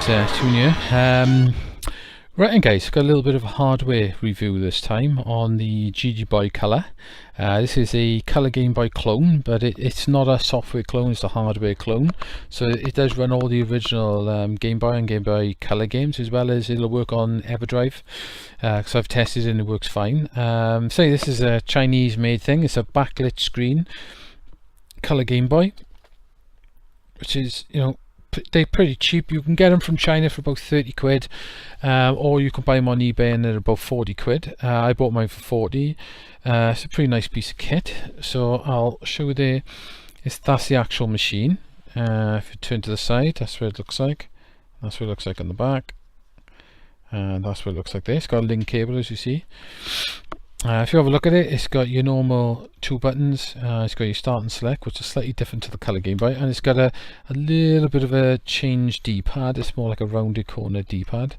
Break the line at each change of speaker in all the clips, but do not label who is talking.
tune here. Right then guys, got a little bit of a hardware review this time on the GameBoy Color. This is a Color Game Boy clone, but it's not a software clone, it's a hardware clone. So it does run all the original Game Boy and Game Boy Color games, as well as it'll work on EverDrive. So I've tested it and it works fine. Say this is a Chinese made thing. It's a backlit screen Color Game Boy, which is, you know, they're pretty cheap. You can get them from China for about 30 quid, or you can buy them on eBay and they're about 40 quid. I bought mine for 40. It's a pretty nice piece of kit, so I'll show you there. That's the actual machine. If you turn to the side, that's what it looks like. That's what it looks like on the back, and that's what it looks like there. It's got a link cable, as you see. If you have a look at it, it's got your normal two buttons. It's got your start and select, which is slightly different to the Color Game Boy, and it's got a little bit of a change D-pad. It's more like a rounded corner D-pad.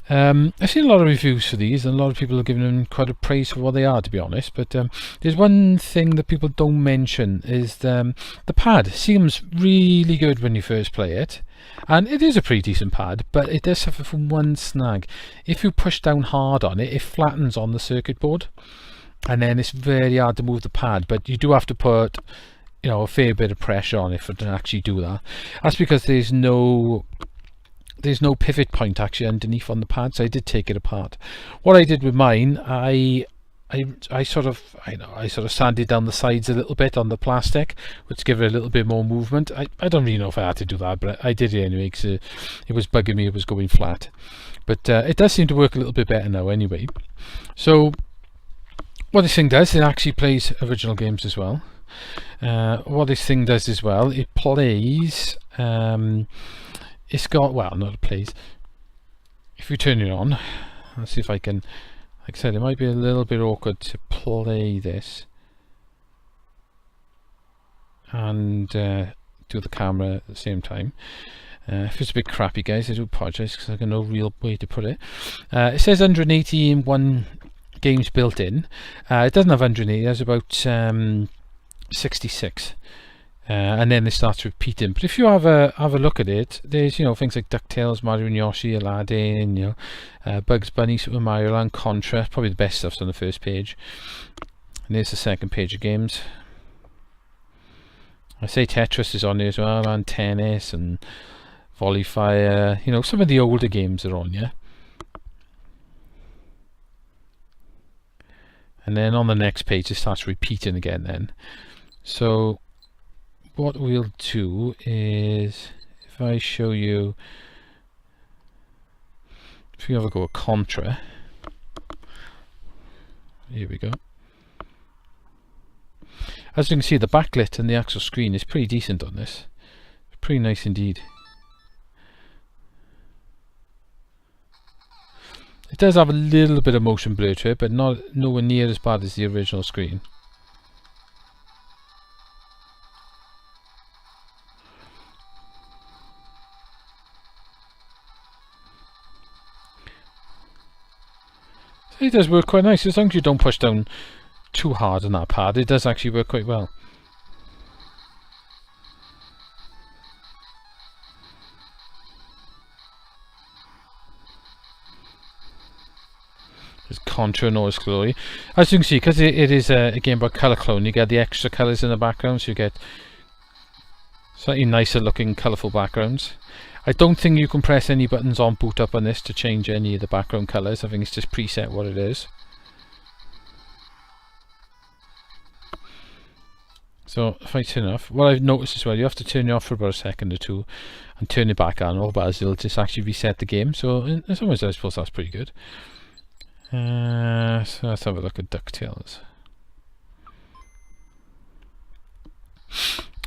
I've seen a lot of reviews for these, and a lot of people are giving them quite a praise for what they are, to be honest. But there's one thing that people don't mention is the pad seems really good when you first play it. And it is a pretty decent pad, but it does suffer from one snag. If you push down hard on it, it flattens on the circuit board, and then it's very hard to move the pad. But you do have to put, you know, a fair bit of pressure on it for it to actually do that. That's because there's no pivot point actually underneath on the pad, so I did take it apart. What I did with mine, I sort of sanded down the sides a little bit on the plastic, which give it a little bit more movement. I don't really know if I had to do that, but I did it anyway, because it was bugging me, it was going flat. But it does seem to work a little bit better now anyway. So what this thing does, it actually plays original games as well. What this thing does as well, it plays, it's got, well, not it plays, if you turn it on, let's see if I can. Like I said, it might be a little bit awkward to play this and do the camera at the same time. If it's a bit crappy, guys, I do apologise, because I've got no real way to put it. It says 181 games built in. It doesn't have 180, it has about 66. And then it starts repeating. But if you have a look at it, there's, you know, things like DuckTales, Mario and Yoshi, Aladdin, you know, Bugs Bunny, Super Mario Land, Contra. Probably the best stuff's on the first page. And there's the second page of games. I say Tetris is on there as well, and Tennis and Volley Fire. You know, some of the older games are on, yeah. And then on the next page, it starts repeating again. Then, so what we'll do is, if I show you, if you have a go at Contra, here we go. As you can see, the backlit and the actual screen is pretty decent on this. Pretty nice indeed. It does have a little bit of motion blur to it, but nowhere near as bad as the original screen. It does work quite nice, as long as you don't push down too hard on that pad. It does actually work quite well. There's Contra and all its glory. As you can see, because it is a Game Boy Color clone, you get the extra colours in the background, so you get slightly nicer looking colourful backgrounds. I don't think you can press any buttons on boot up on this to change any of the background colours. I think it's just preset what it is. So if I turn it off, what I've noticed as well, you have to turn it off for about a second or two and turn it back on, otherwise it'll just actually reset the game. So in some ways I suppose that's pretty good. So let's have a look at DuckTales.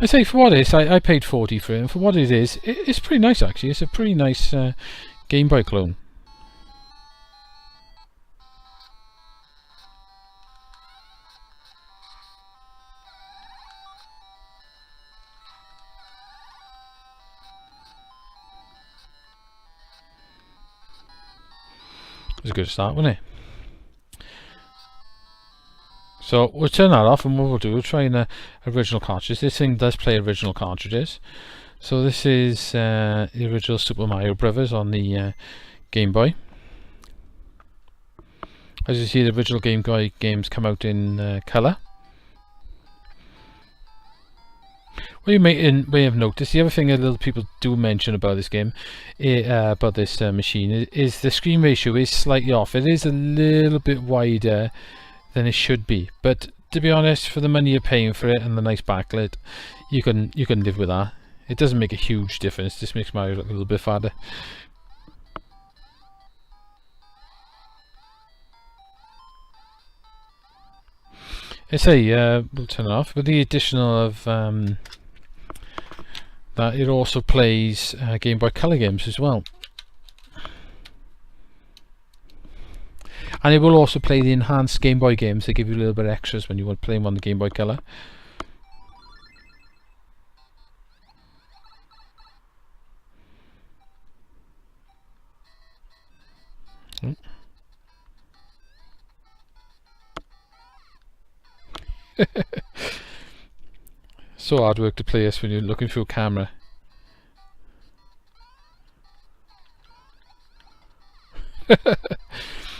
I say, for what it is, I paid 40 for it, and for what it is, it's pretty nice actually. It's a pretty nice Game Boy clone. It was a good start, wasn't it? So we'll turn that off, and what we'll do, we'll try an original cartridge. This thing does play original cartridges. So this is the original Super Mario Brothers on the Game Boy. As you see, the original Game Boy games come out in colour. Well, you may have noticed, the other thing that little people do mention about this game, about this machine, is the screen ratio is slightly off. It is a little bit wider than it should be, but to be honest, for the money you're paying for it and the nice backlit, you can live with that. It doesn't make a huge difference. It just makes Mario look a little bit fatter. I say, we'll turn it off. With the additional of that, it also plays Game Boy Color games as well. And it will also play the enhanced Game Boy games. They give you a little bit of extras when you want to play them on the Game Boy Color. So hard work to play this when you're looking through a camera.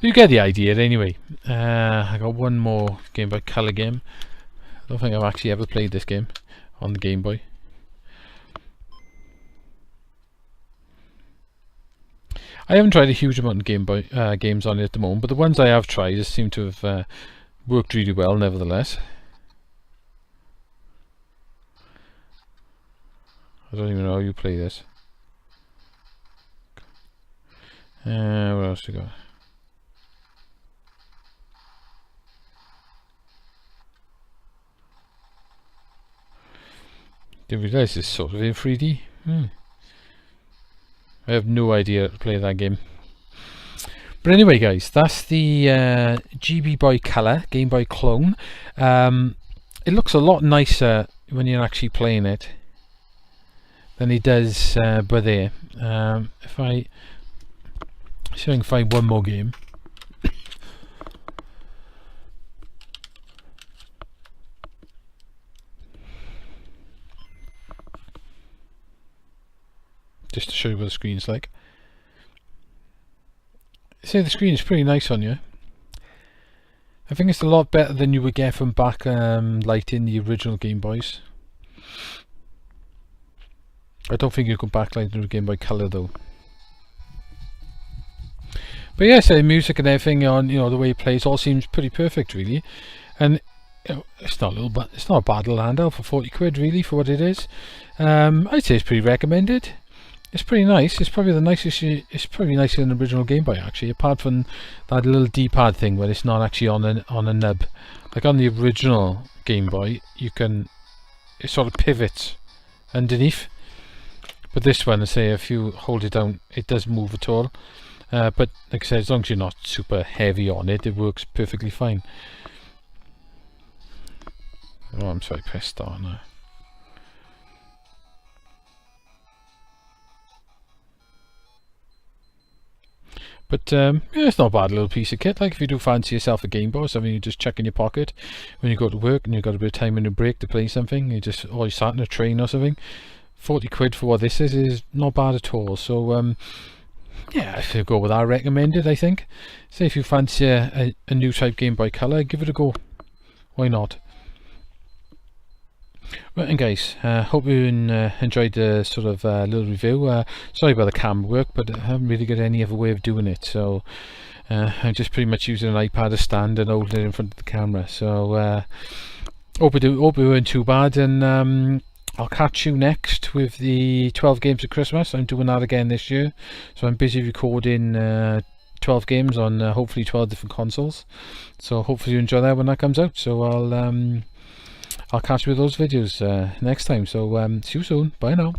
You get the idea anyway. I got one more Game Boy Color game. I don't think I've actually ever played this game on the Game Boy. I haven't tried a huge amount of Game Boy games on it at the moment, but the ones I have tried seem to have worked really well nevertheless. I don't even know how you play this. What else we got? Didn't realise it's sort of in 3D. I have no idea how to play that game. But anyway, guys, that's the GB Boy Color Game Boy clone. It looks a lot nicer when you're actually playing it than it does by there. If I see if I can find one more game. Just to show you what the screen's like. See, the screen is pretty nice on you. I think it's a lot better than you would get from back lite in the original Game Boys. I don't think you can backlight the Game Boy Color though. But yes, the music and everything on, you know, the way it plays all seems pretty perfect really. And you know, it's not a bad little handheld for 40 quid really for what it is. I'd say it's pretty recommended. It's pretty nice. It's probably the nicest. It's probably nicer than the original Game Boy actually, apart from that little D-pad thing where it's not actually on a nub. Like on the original Game Boy, it sort of pivots underneath. But this one, I say, if you hold it down, it doesn't move at all. But like I said, as long as you're not super heavy on it, it works perfectly fine. Oh, I'm sorry, press start now. But yeah, it's not a bad little piece of kit. Like if you do fancy yourself a Game Boy, something you just chuck in your pocket when you go to work and you've got a bit of time in a break to play something, or you sat in a train or something. 40 quid for what this is not bad at all. So yeah, if you go with that, recommended, I think. Say if you fancy a new type Game Boy Color, give it a go. Why not? Right, and guys, hope you enjoyed the sort of little review. Sorry about the camera work, but I haven't really got any other way of doing it, so I'm just pretty much using an iPad as stand and holding it in front of the camera. So hope you weren't too bad, and I'll catch you next with the 12 games of Christmas. I'm doing that again this year, so I'm busy recording 12 games on hopefully 12 different consoles. So hopefully you enjoy that when that comes out. So I'll catch you with those videos next time. So see you soon. Bye now.